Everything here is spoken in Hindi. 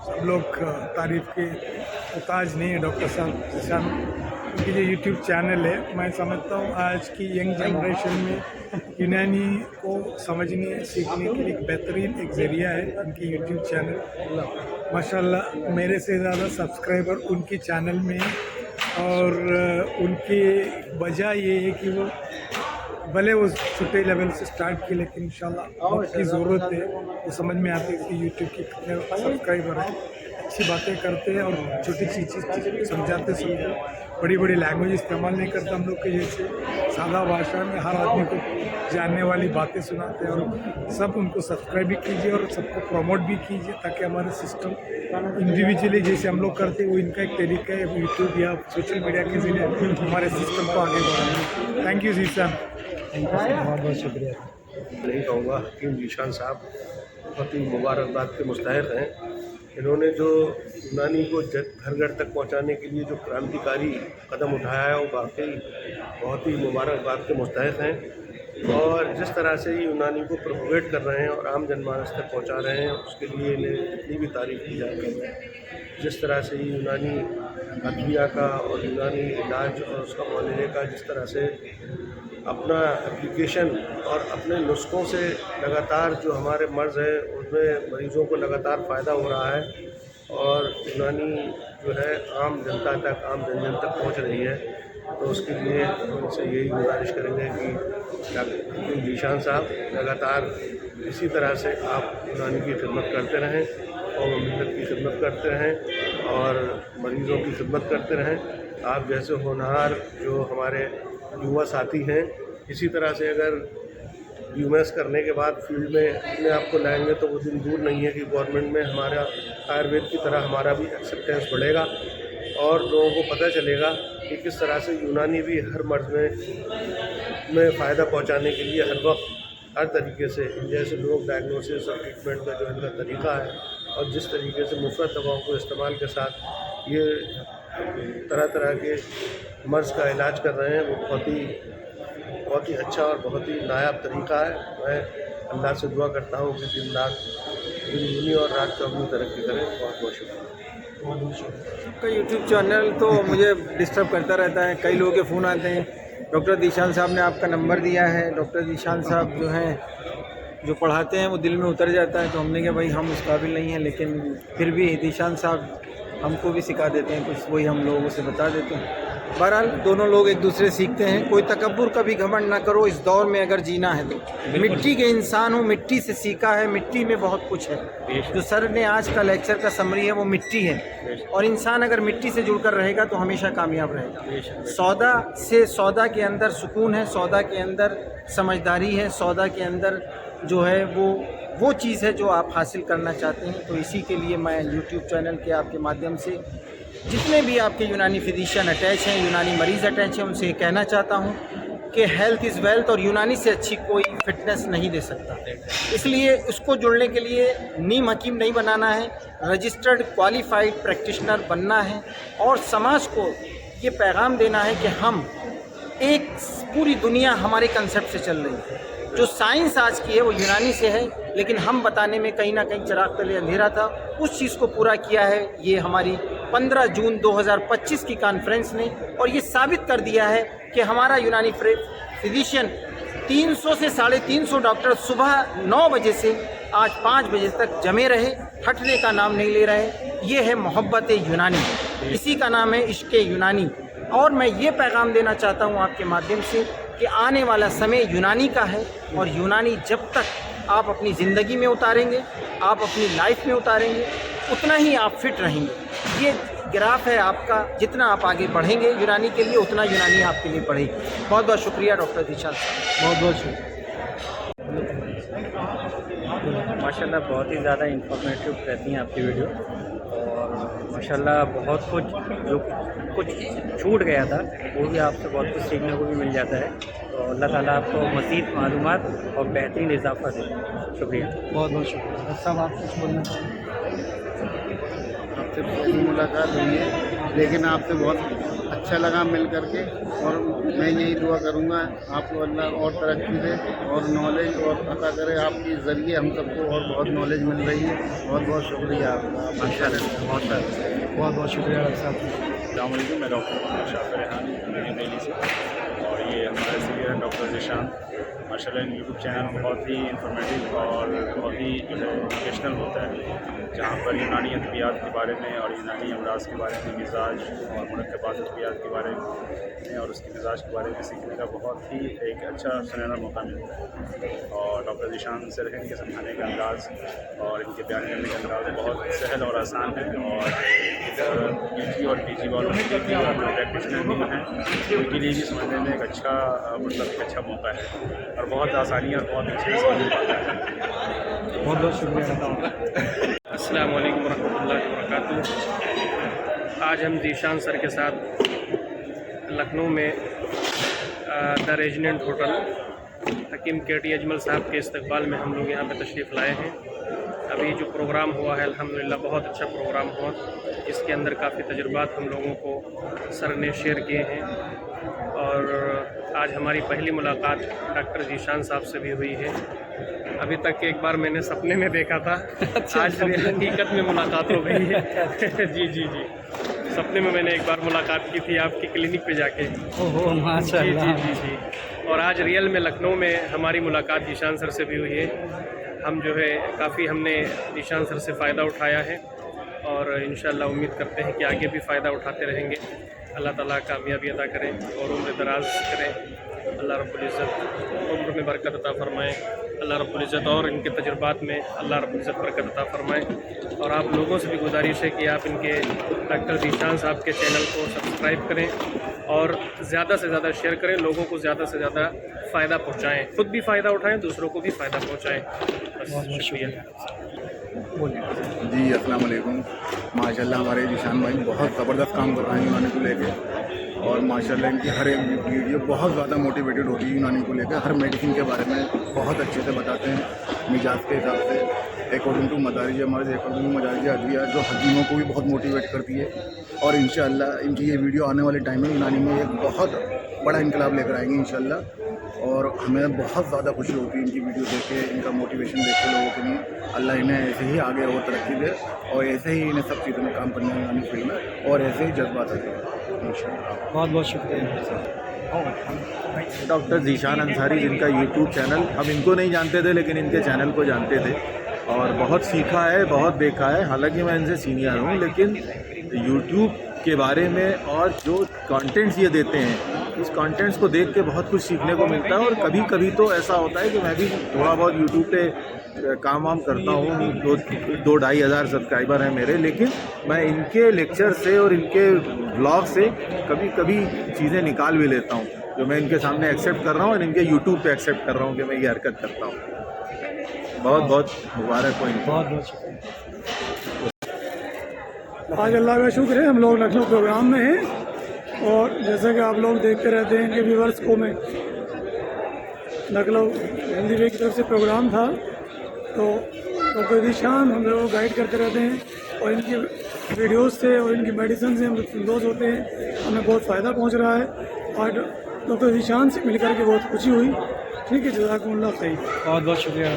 सब लोग तारीफ़ के मुताज नहीं है डॉक्टर साहब जिशान। उनकी जो यूट्यूब चैनल है, मैं समझता हूँ आज की यंग जनरेशन में यूनानी को समझने सीखने के लिए एक बेहतरीन एक ज़रिया है उनकी यूट्यूब चैनल। माशाल्लाह मेरे से ज़्यादा सब्सक्राइबर उनके चैनल में हैं और उनकी वजह ये है कि वो भले वो छोटे लेवल से स्टार्ट किए, लेकिन इंशाल्लाह वक्त की ज़रूरत है। वो समझ में आती है कि यूट्यूब के कितने सब्सक्राइबर हैं, अच्छी बातें करते हैं और छोटी सी चीज़ समझाते सबको। बड़ी बड़ी लैंग्वेज इस्तेमाल नहीं करते हम लोग के जैसे, सादा भाषा में हर आदमी को जानने वाली बातें सुनाते हैं। और सब उनको सब्सक्राइब भी कीजिए और सबको प्रमोट भी कीजिए ताकि हमारे सिस्टम इंडिविजुअली जैसे हम लोग करते हैं वो इनका एक तरीका है यूट्यूब या सोशल मीडिया के जरिए हमारे सिस्टम को आगे बढ़ाना। थैंक यू जीशान, बहुत बहुत शुक्रिया। नहीं कहूँगा, हकीम जीशान साहब बहुत ही मुबारकबाद के मुस्तहिक़ हैं। इन्होंने जो यूनानी को घर घर तक पहुँचाने के लिए जो क्रांतिकारी कदम उठाया है वो वाकई बहुत ही मुबारकबाद के मुस्तहिक़ हैं। और जिस तरह से ये यूनानी को प्रोपोगेट कर रहे हैं और आम जनमानस तक पहुँचा रहे हैं, उसके लिए इन्हें जितनी भी तारीफ़ की जाती है। जिस तरह से ये यूनानी अद्विया का और यूनानी इलाज और उसका मुआलजे का जिस तरह से अपना एप्लीकेशन और अपने नुस्खों से लगातार जो हमारे मर्ज़ हैं उनमें मरीज़ों को लगातार फ़ायदा हो रहा है और यूनानी जो है आम जनता तक, आम जन तक पहुंच रही है, तो उसके लिए उनसे यही गुजारिश करेंगे कि डॉक्टर जीशान साहब लगातार इसी तरह से आप यूनानी की खिदमत करते रहें और मिल्लत की खिदमत करते रहें और मरीज़ों की खिदमत करते रहें। आप जैसे होनहार जो हमारे युवा साथी हैं, इसी तरह से अगर यूएमएस करने के बाद फील्ड में अपने आप को लाएंगे तो वो दिन दूर नहीं है कि गवर्नमेंट में हमारा आयुर्वेद की तरह हमारा भी एक्सेप्टेंस बढ़ेगा और लोगों को पता चलेगा कि किस तरह से यूनानी भी हर मर्ज़ में फ़ायदा पहुंचाने के लिए हर वक्त हर तरीके से जैसे लोग डायग्नोसिस और ट्रीटमेंट का जो इनका तरीका है और जिस तरीके से मुफ़्त दवाओं को इस्तेमाल के साथ ये तरह तरह के मर्ज़ का इलाज कर रहे हैं, वो बहुत ही अच्छा और बहुत ही नायाब तरीका है। मैं अल्लाह से दुआ करता हूँ कि दिन दूनी और रात चौगुनी तरक्की करें। बहुत बहुत शुक्रिया। आपका यूट्यूब चैनल तो मुझे डिस्टर्ब करता रहता है, कई लोगों के फ़ोन आते हैं। डॉक्टर जीशान साहब ने आपका नंबर दिया है। डॉक्टर जीशान साहब जो हैं जो पढ़ाते हैं वो दिल में उतर जाता है, तो हमने कहा भाई हम उस काबिल नहीं हैं, लेकिन फिर भी जीशान साहब हमको भी सिखा देते हैं कुछ, वही हम लोगों से बता देते हैं। बहरहाल दोनों लोग एक दूसरे सीखते हैं। कोई तकब्बुर कभी घमंड ना करो, इस दौर में अगर जीना है तो। मिट्टी के इंसान हूँ, मिट्टी से सीखा है, मिट्टी में बहुत कुछ है। जो सर ने आज का लेक्चर का समरी है वो मिट्टी है, और इंसान अगर मिट्टी से जुड़कर रहेगा तो हमेशा कामयाब रहेगा। सौदा के अंदर सुकून है, सौदा के अंदर समझदारी है, सौदा के अंदर जो है वो चीज़ है जो आप हासिल करना चाहते हैं। तो इसी के लिए मैं यूट्यूब चैनल के आपके माध्यम से जितने भी आपके यूनानी फिजिशियन अटैच हैं, यूनानी मरीज़ अटैच हैं, उनसे कहना चाहता हूँ कि हेल्थ इज़ वेल्थ, और यूनानी से अच्छी कोई फिटनेस नहीं दे सकता। इसलिए उसको जुड़ने के लिए नीम हकीम नहीं बनाना है, रजिस्टर्ड क्वालिफाइड प्रैक्टिशनर बनना है और समाज को ये पैगाम देना है कि हम एक पूरी दुनिया हमारे कंसेप्ट से चल रही है। जो साइंस आज की है वो यूनानी से है, लेकिन हम बताने में कहीं ना कहीं चिराग तले अंधेरा था। उस चीज़ को पूरा किया है ये हमारी 15 जून 2025 की कॉन्फ्रेंस ने, और ये साबित कर दिया है कि हमारा यूनानी फिजिशियन 300 से 350 डॉक्टर सुबह 9 बजे से आज 5 बजे तक जमे रहे, हटने का नाम नहीं ले रहे। ये है मोहब्बत यूनानी, इसी का नाम है इश्क यूनानी। और मैं ये पैगाम देना चाहता हूँ आपके माध्यम से कि आने वाला समय यूनानी का है, और यूनानी जब तक आप अपनी ज़िंदगी में उतारेंगे, आप अपनी लाइफ में उतारेंगे, उतना ही आप फिट रहेंगे। ये ग्राफ है आपका, जितना आप आगे बढ़ेंगे यूनानी के लिए, उतना यूनानी आपके लिए बढ़ेगी। बहुत बहुत शुक्रिया डॉक्टर जीशान साहब, बहुत बहुत शुक्रिया। माशाल्लाह बहुत ही ज़्यादा इंफॉर्मेटिव रहती हैं आपकी वीडियो, और माशाल्लाह बहुत जो कुछ छूट गया था वो भी आपसे बहुत कुछ सीखने को भी मिल जाता है। तो अल्लाह ताला आपको मज़ीद मालूमात और बेहतरीन इजाफ़ा दे। शुक्रिया, बहुत बहुत शुक्रिया। सब आप कुछ बोलना चाहिए? आपसे मुलाकात हुई है, लेकिन आपसे बहुत अच्छा लगा मिल करके, और मैं यही दुआ करूँगा आपको अल्लाह और तरक्की दे और नॉलेज और अता करे। आपके ज़रिए हम सबको और बहुत नॉलेज मिल रही है। बहुत बहुत शुक्रिया आपका। बहुत बहुत शुक्रिया डॉक्टर साहब। अस्सलामुअलैकुम, मैं डॉक्टर मोहम्मद शाफिर रेहान नई दिल्ली से, और ये हमारे सीनियर हैं डॉक्टर ज़ीशान। माशाल्लाह यूट्यूब चैनल बहुत ही इंफॉर्मेटिव और बहुत ही जो है एजुकेशनल होता है, जहाँ पर यूनानी अद्वियात के बारे में और यूनानी अमराज के बारे में, मिजाज और मुरक्कबात अद्वियात के बारे में और उसके मिजाज के बारे में सीखने का बहुत ही एक अच्छा सुनहरा मौका मिलता है। और डॉक्टर ज़ीशान सर हैं, इनके समझाने का अंदाज़ और इनके बयान करने का अंदाज़ बहुत सहल और आसान है, और पीजी और पीजी वालों के लिए और जो प्रैक्टिशनर भी हैं उनके लिए भी समझने में एक अच्छा मतलब एक अच्छा मौका है, और बहुत आसानी और बहुत अच्छे से समझ पाता है। बहुत बहुत शुक्रिया। अस्सलाम वालेकुम रहमतुल्लाहि व बरकातुहू। आज हम ज़ीशान सर के साथ लखनऊ में the resident hotel Hakim KT Ajmal Sahab के इस्तकबाल में हम लोग यहाँ पे तशरीफ़ लाए हैं। अभी जो प्रोग्राम हुआ है अल्हम्दुलिल्लाह बहुत अच्छा प्रोग्राम हुआ। इसके अंदर काफ़ी तजुर्बात हम लोगों को सर ने शेयर किए हैं, और आज हमारी पहली मुलाकात डॉक्टर ज़ीशान साहब से भी हुई है। अभी तक एक बार मैंने सपने में देखा था, आज हकीकत में मुलाकात हो गई है। जी जी जी, सपने में मैंने एक बार मुलाकात की थी आपकी क्लिनिक पे जाके। ओहो माशाल्लाह। जी जी जी जी, और आज रियल में लखनऊ में हमारी मुलाकात ज़ीशान सर से भी हुई है। हम जो है काफ़ी हमने ज़ीशान सर से फ़ायदा उठाया है, और इंशाअल्लाह उम्मीद करते हैं कि आगे भी फ़ायदा उठाते रहेंगे। अल्लाह ताला कामयाबी अता करें और उम्र दराज करें। अल्लाह रब्बुल इज़्ज़त उम्र में बरकत अता फरमाएँ। अल्लाह रब्बुल इज़्ज़त और इनके तजुर्बात में अल्लाह रब्बुल इज़्ज़त बरकत अता फरमाएँ। और आप लोगों से भी गुजारिश है कि आप इनके डॉक्टर ज़ीशान साहब के चैनल को सब्सक्राइब करें और ज़्यादा से ज़्यादा शेयर करें, लोगों को ज़्यादा से ज़्यादा फ़ायदा पहुँचाएँ, खुद भी फ़ायदा उठाएँ, दूसरों को भी फ़ायदा पहुँचाएँ। बस शुक्रिया। जी अस्सलाम वालेकुम। माशाल्लाह हमारे ज़ीशान भाई बहुत ज़बरदस्त काम कर रहे हैं यूनानी को लेके, और माशाल्लाह इनकी हर एक वीडियो बहुत ज़्यादा मोटिवेटेड होती है यूनानी को लेकर। हर मेडिसिन के बारे में बहुत अच्छे से बताते हैं मिजाज के हिसाब से, अकॉर्डिंग टू मदारिज अमराज, अकॉर्डिंग टू मदारिज अद्विया, जो हकीमों को भी बहुत मोटिवेट करती है। और इंशाअल्लाह इनकी ये वीडियो आने वाले टाइम में यूनानी में एक बहुत बड़ा इनकलाब लेकर आएंगे इंशाअल्लाह। और हमें बहुत ज़्यादा खुशी होती है इनकी वीडियो देख के, इनका मोटिवेशन देख के लोगों के लिए। अल्लाह इन्हें ऐसे ही आगे और तरक्की दे, और ऐसे ही इन्हें सब चीज़ों में काम करने में यूनानी फील्ड में, और ऐसे ही जज्बात है इंशाअल्लाह। बहुत बहुत शुक्रिया। डॉक्टर ज़ीशान अंसारी, जिनका यूट्यूब चैनल, हम इनको नहीं जानते थे लेकिन इनके चैनल को जानते थे, और बहुत सीखा है, बहुत देखा है। हालांकि मैं इनसे सीनियर हूँ, लेकिन यूट्यूब के बारे में और जो कंटेंट्स ये देते हैं, उस कंटेंट्स को देख के बहुत कुछ सीखने को मिलता है। और कभी कभी तो ऐसा होता है कि मैं भी थोड़ा बहुत यूट्यूब पे काम वाम करता हूँ, 2-2.5 हज़ार सब्सक्राइबर हैं मेरे, लेकिन मैं इनके लेक्चर से और इनके ब्लॉग से कभी कभी चीज़ें निकाल भी लेता हूँ, जो मैं इनके सामने एक्सेप्ट कर रहा हूँ और इनके यूट्यूब पे एक्सेप्ट कर रहा हूँ कि मैं ये हरकत करता हूँ। बहुत बहुत मुबारक हो इनको। बहुत बहुत शुक्रिया। आज अल्लाह का शुक्र है हम लोग लखनऊ प्रोग्राम में हैं, और जैसा कि आप लोग देखते रहते हैं कि व्यूवर्स को में लखनऊ हिंदी वे की तरफ से प्रोग्राम था, तो डॉक्टर ज़ीशान हम लोग गाइड करते रहते हैं, और इनकी वीडियोस से और इनकी मेडिसिन से हम लुत्फ़अंदोज़ होते हैं। हमें बहुत फ़ायदा पहुंच रहा है, और डॉक्टर ज़ीशान से मिलकर के बहुत खुशी हुई। ठीक है, जज़ाकुमुल्लाह खैर। बहुत बहुत शुक्रिया।